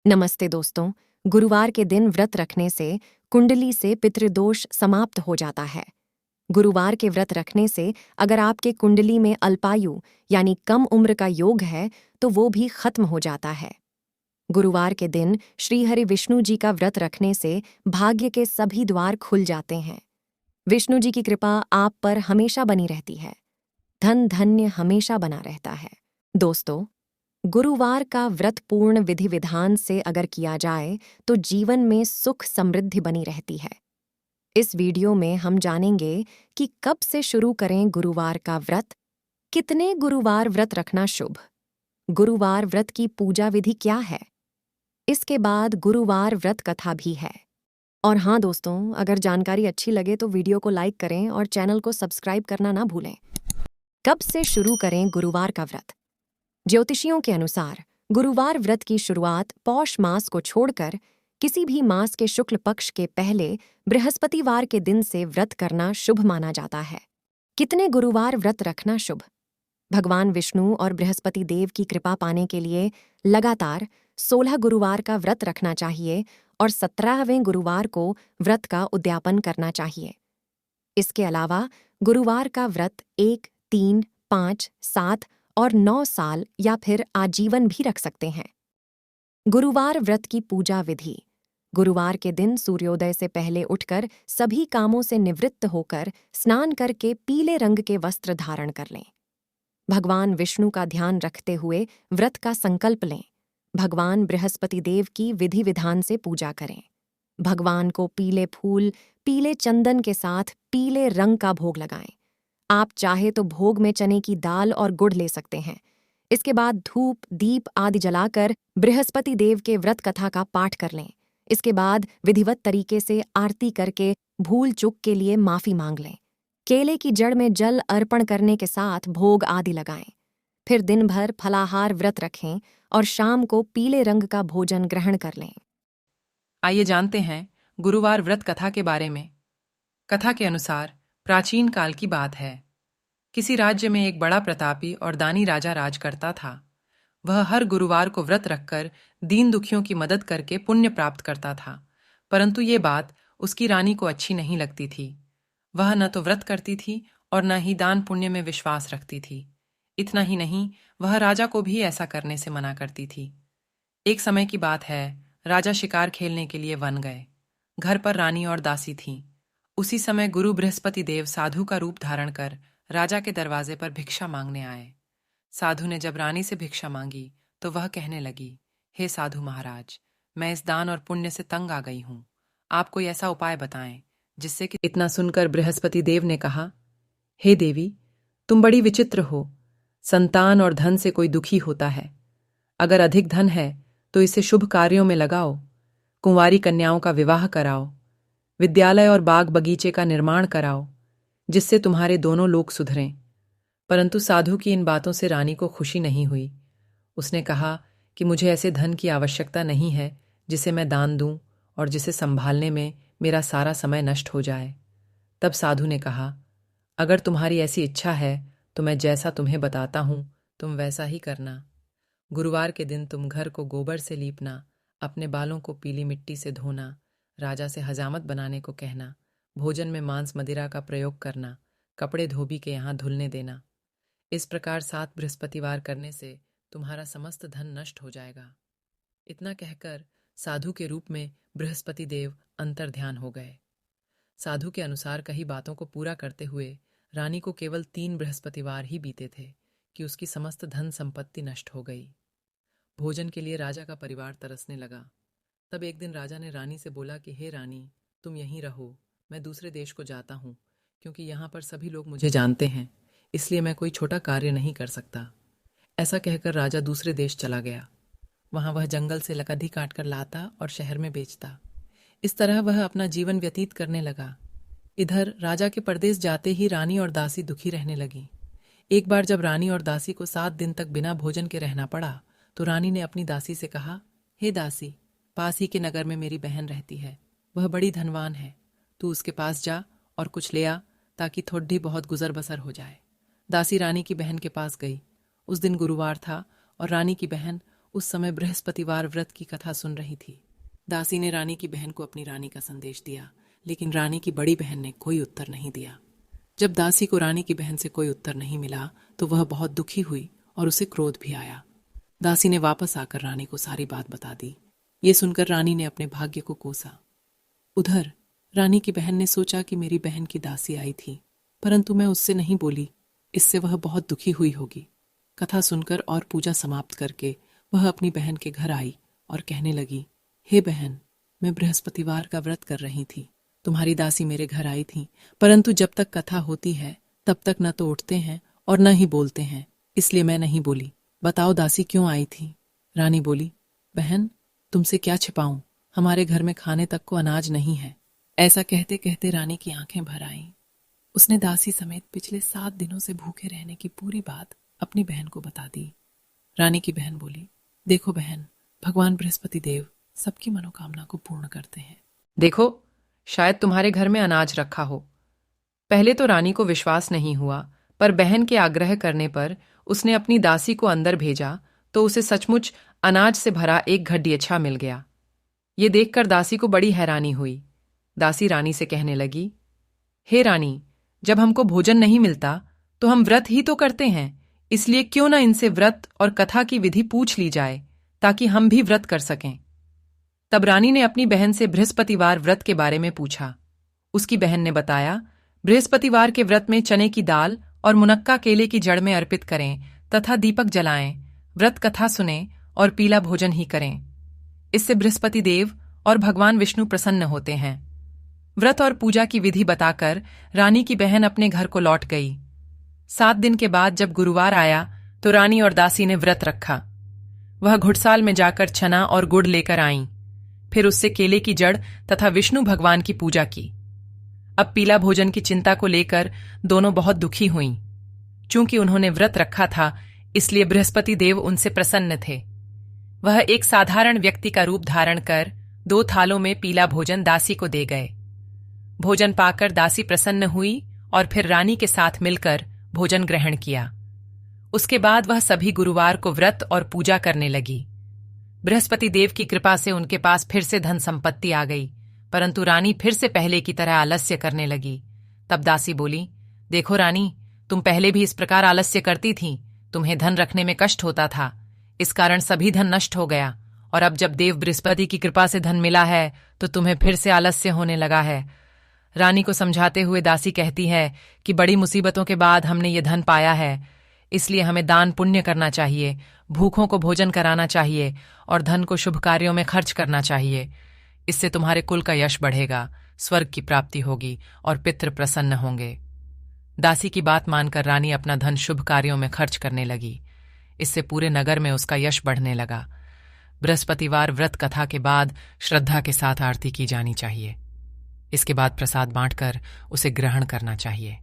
नमस्ते दोस्तों। गुरुवार के दिन व्रत रखने से कुंडली से पितृदोष समाप्त हो जाता है। गुरुवार के व्रत रखने से अगर आपके कुंडली में अल्पायु यानी कम उम्र का योग है तो वो भी खत्म हो जाता है। गुरुवार के दिन श्री हरि विष्णु जी का व्रत रखने से भाग्य के सभी द्वार खुल जाते हैं। विष्णु जी की कृपा आप पर हमेशा बनी रहती है। धन धान्य हमेशा बना रहता है। दोस्तों, गुरुवार का व्रत पूर्ण विधि विधान से अगर किया जाए तो जीवन में सुख समृद्धि बनी रहती है। इस वीडियो में हम जानेंगे कि कब से शुरू करें गुरुवार का व्रत, कितने गुरुवार व्रत रखना शुभ, गुरुवार व्रत की पूजा विधि क्या है, इसके बाद गुरुवार व्रत कथा भी है। और हाँ दोस्तों, अगर जानकारी अच्छी लगे तो वीडियो को लाइक करें और चैनल को सब्सक्राइब करना ना भूलें। कब से शुरू करें गुरुवार का व्रत? ज्योतिषियों के अनुसार गुरुवार व्रत की शुरुआत पौष मास को छोड़कर किसी भी मास के शुक्ल पक्ष के पहले बृहस्पतिवार के दिन से व्रत करना शुभ माना जाता है। कितने गुरुवार व्रत रखना शुभ? भगवान विष्णु और बृहस्पति देव की कृपा पाने के लिए लगातार 16 गुरुवार का व्रत रखना चाहिए और 17वें गुरुवार को व्रत का उद्यापन करना चाहिए। इसके अलावा गुरुवार का व्रत 1, 3, 5, 7 और 9 साल या फिर आजीवन भी रख सकते हैं। गुरुवार व्रत की पूजा विधि। गुरुवार के दिन सूर्योदय से पहले उठकर सभी कामों से निवृत्त होकर स्नान करके पीले रंग के वस्त्र धारण कर लें। भगवान विष्णु का ध्यान रखते हुए व्रत का संकल्प लें। भगवान बृहस्पति देव की विधि विधान से पूजा करें। भगवान को पीले फूल, पीले चंदन के साथ पीले रंग का भोग लगाएं। आप चाहे तो भोग में चने की दाल और गुड़ ले सकते हैं। इसके बाद धूप, दीप आदि जलाकर बृहस्पति देव के व्रत कथा का पाठ कर लें। इसके बाद विधिवत तरीके से आरती करके भूल चूक के लिए माफी मांग लें। केले की जड़ में जल अर्पण करने के साथ भोग आदि लगाएं। फिर दिन भर फलाहार व्रत रखें और शाम को पीले रंग का भोजन ग्रहण कर लें। आइए जानते हैं गुरुवार व्रत कथा के बारे में। कथा के अनुसार प्राचीन काल की बात है। किसी राज्य में एक बड़ा प्रतापी और दानी राजा राज करता था। वह हर गुरुवार को व्रत रखकर दीन दुखियों की मदद करके पुण्य प्राप्त करता था। परंतु ये बात उसकी रानी को अच्छी नहीं लगती थी। वह न तो व्रत करती थी और न ही दान पुण्य में विश्वास रखती थी। इतना ही नहीं, वह राजा को भी ऐसा करने से मना करती थी। एक समय की बात है, राजा शिकार खेलने के लिए वन गए। घर पर रानी और दासी थीं। उसी समय गुरु बृहस्पति देव साधु का रूप धारण कर राजा के दरवाजे पर भिक्षा मांगने आए। साधु ने जब रानी से भिक्षा मांगी तो वह कहने लगी, हे साधु महाराज, मैं इस दान और पुण्य से तंग आ गई हूं। आप कोई ऐसा उपाय बताएं जिससे कि। इतना सुनकर बृहस्पति देव ने कहा, हे देवी, तुम बड़ी विचित्र हो। संतान और धन से कोई दुखी होता है। अगर अधिक धन है तो इसे शुभ कार्यों में लगाओ। कुंवारी कन्याओं का विवाह कराओ। विद्यालय और बाग बगीचे का निर्माण कराओ, जिससे तुम्हारे दोनों लोग सुधरें। परंतु साधु की इन बातों से रानी को खुशी नहीं हुई। उसने कहा कि मुझे ऐसे धन की आवश्यकता नहीं है जिसे मैं दान दूं और जिसे संभालने में मेरा सारा समय नष्ट हो जाए। तब साधु ने कहा, अगर तुम्हारी ऐसी इच्छा है तो मैं जैसा तुम्हें बताता हूं तुम वैसा ही करना। गुरुवार के दिन तुम घर को गोबर से लीपना, अपने बालों को पीली मिट्टी से धोना, राजा से हजामत बनाने को कहना, भोजन में मांस मदिरा का प्रयोग करना, कपड़े धोबी के यहाँ धुलने देना। इस प्रकार 7 बृहस्पतिवार करने से तुम्हारा समस्त धन नष्ट हो जाएगा। इतना कहकर साधु के रूप में बृहस्पति देव अंतर ध्यान हो गए। साधु के अनुसार कही बातों को पूरा करते हुए रानी को केवल 3 बृहस्पतिवार ही बीते थे कि उसकी समस्त धन संपत्ति नष्ट हो गई। भोजन के लिए राजा का परिवार तरसने लगा। तब एक दिन राजा ने रानी से बोला कि हे रानी, तुम यहीं रहो, मैं दूसरे देश को जाता हूँ, क्योंकि यहाँ पर सभी लोग मुझे जानते हैं, इसलिए मैं कोई छोटा कार्य नहीं कर सकता। ऐसा कहकर राजा दूसरे देश चला गया। वहां वह जंगल से लकड़ी काट कर लाता और शहर में बेचता। इस तरह वह अपना जीवन व्यतीत करने लगा। इधर राजा के परदेश जाते ही रानी और दासी दुखी रहने लगी। एक बार जब रानी और दासी को 7 दिन तक बिना भोजन के रहना पड़ा तो रानी ने अपनी दासी से कहा, हे दासी, पास ही के नगर में मेरी बहन रहती है। वह बड़ी धनवान है। तू उसके पास जा और कुछ ले आ, ताकि थोड़ी बहुत गुजर बसर हो जाए। दासी रानी की बहन के पास गई। उस दिन गुरुवार था और रानी की बहन उस समय बृहस्पतिवार व्रत की कथा सुन रही थी। दासी ने रानी की बहन को अपनी रानी का संदेश दिया, लेकिन रानी की बड़ी बहन ने कोई उत्तर नहीं दिया। जब दासी को रानी की बहन से कोई उत्तर नहीं मिला तो वह बहुत दुखी हुई और उसे क्रोध भी आया। दासी ने वापस आकर रानी को सारी बात बता दी। ये सुनकर रानी ने अपने भाग्य को कोसा। उधर रानी की बहन ने सोचा कि मेरी बहन की दासी आई थी, परंतु मैं उससे नहीं बोली, इससे वह बहुत दुखी हुई होगी। कथा सुनकर और पूजा समाप्त करके वह अपनी बहन के घर आई और कहने लगी, हे बहन, मैं बृहस्पतिवार का व्रत कर रही थी। तुम्हारी दासी मेरे घर आई थी, परंतु जब तक कथा होती है तब तक न तो उठते हैं और न ही बोलते हैं, इसलिए मैं नहीं बोली। बताओ दासी क्यों आई थी? रानी बोली, बहन, तुमसे क्या छिपाऊं, हमारे घर में खाने तक को अनाज नहीं है। ऐसा कहते कहते रानी की आंखें भर आईं। उसने दासी समेत पिछले 7 दिनों से भूखे रहने की पूरी बात अपनी बहन को बता दी। रानी की बहन बोली, देखो बहन, भगवान बृहस्पति देव सबकी मनोकामना को पूर्ण करते हैं। देखो, शायद तुम्हारे घर में अनाज रखा हो। पहले तो रानी को विश्वास नहीं हुआ, पर बहन के आग्रह करने पर उसने अपनी दासी को अंदर भेजा तो उसे सचमुच अनाज से भरा एक घड़ियच्छा मिल गया। ये देखकर दासी को बड़ी हैरानी हुई। दासी रानी से कहने लगी, हे रानी, जब हमको भोजन नहीं मिलता तो हम व्रत ही तो करते हैं, इसलिए क्यों न इनसे व्रत और कथा की विधि पूछ ली जाए ताकि हम भी व्रत कर सकें। तब रानी ने अपनी बहन से बृहस्पतिवार व्रत के बारे में पूछा। उसकी बहन ने बताया, बृहस्पतिवार के व्रत में चने की दाल और मुनक्का केले की जड़ में अर्पित करें तथा दीपक जलाएं, व्रत कथा सुनें और पीला भोजन ही करें। इससे बृहस्पति देव और भगवान विष्णु प्रसन्न होते हैं। व्रत और पूजा की विधि बताकर रानी की बहन अपने घर को लौट गई। 7 दिन के बाद जब गुरुवार आया तो रानी और दासी ने व्रत रखा। वह घुड़साल में जाकर चना और गुड़ लेकर आईं। फिर उससे केले की जड़ तथा विष्णु भगवान की पूजा की। अब पीला भोजन की चिंता को लेकर दोनों बहुत दुखी हुईं। चूंकि उन्होंने व्रत रखा था, इसलिए बृहस्पति देव उनसे प्रसन्न थे। वह एक साधारण व्यक्ति का रूप धारण कर 2 थालों में पीला भोजन दासी को दे गए। भोजन पाकर दासी प्रसन्न हुई और फिर रानी के साथ मिलकर भोजन ग्रहण किया। उसके बाद वह सभी गुरुवार को व्रत और पूजा करने लगी। बृहस्पति देव की कृपा से उनके पास फिर से धन संपत्ति आ गई, परंतु रानी फिर से पहले की तरह आलस्य करने लगी। तब दासी बोली, देखो रानी, तुम पहले भी इस प्रकार आलस्य करती थीं, तुम्हें धन रखने में कष्ट होता था, इस कारण सभी धन नष्ट हो गया, और अब जब देव बृहस्पति की कृपा से धन मिला है तो तुम्हें फिर से आलस्य होने लगा है। रानी को समझाते हुए दासी कहती है कि बड़ी मुसीबतों के बाद हमने ये धन पाया है, इसलिए हमें दान पुण्य करना चाहिए, भूखों को भोजन कराना चाहिए और धन को शुभ कार्यों में खर्च करना चाहिए। इससे तुम्हारे कुल का यश बढ़ेगा, स्वर्ग की प्राप्ति होगी और पितृ प्रसन्न होंगे। दासी की बात मानकर रानी अपना धन शुभ कार्यों में खर्च करने लगी। इससे पूरे नगर में उसका यश बढ़ने लगा। बृहस्पतिवार व्रत कथा के बाद श्रद्धा के साथ आरती की जानी चाहिए। इसके बाद प्रसाद बांटकर उसे ग्रहण करना चाहिए।